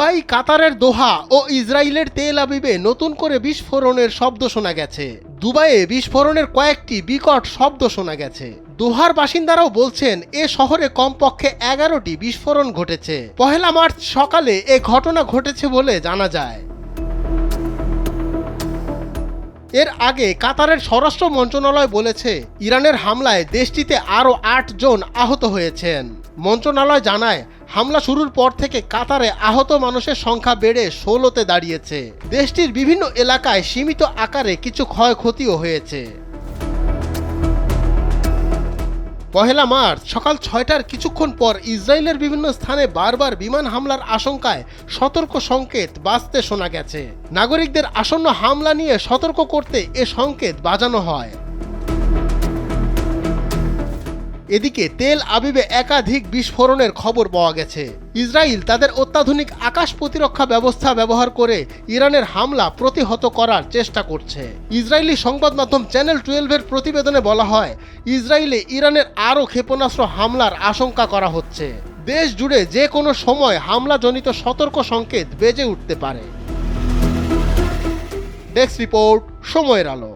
Dubai, কাতারের দোহা ও ইসরায়েলের তেল আবিবে নতুন করে বিস্ফোরণের শব্দ শোনা গেছে। দুবাইয়ে বিস্ফোরণের কয়েকটি বিকট শব্দ শোনা গেছে। দোহার বাসিন্দারাও বলছেন এ শহরে কমপক্ষে 11টি বিস্ফোরণ ঘটেছে। 1 মার্চ সকালে এ ঘটনা ঘটেছে বলে জানা যায়। এর আগে কাতারের স্বরাষ্ট্র মন্ত্রণালয় বলেছে ইরানের হামলায় দেশটিতে আরও 8 জন আহত হয়েছেন। মন্ত্রণালয় জানায় হামলা শুরুর পর থেকে কাতারে আহত মানুষের সংখ্যা বেড়ে 16তে দাঁড়িয়েছে। দেশটির বিভিন্ন এলাকায় সীমিত আকারে কিছু ক্ষয়ক্ষতিও হয়েছে। 1 মার্চ সকাল 6টার কিছুক্ষণ পর ইসরায়েলের বিভিন্ন স্থানে বারবার বিমান হামলার আশঙ্কায় সতর্ক সংকেত বাজতে শোনা গেছে। নাগরিকদের আসন্ন হামলা নিয়ে সতর্ক করতে এ সংকেত বাজানো হয়। এদিকে তেল আবিবে একাধিক বিস্ফোরণের খবর পাওয়া গেছে। ইসরায়েল তাদের অত্যাধুনিক আকাশ প্রতিরক্ষা ব্যবস্থা ব্যবহার করে ইরানের হামলা প্রতিহত করার চেষ্টা করছে। ইসরায়েলি সংবাদ মাধ্যম চ্যানেল 12-এর প্রতিবেদনে বলা হয় ইসরায়েলে ইরানের আরও ক্ষেপণাস্ত্র হামলার আশঙ্কা করা হচ্ছে। দেশ জুড়ে যে কোনো সময় হামলাজনিত সতর্ক সংকেত বেজে উঠতে পারে। ডেস্ক রিপোর্ট, সময়ের আলো।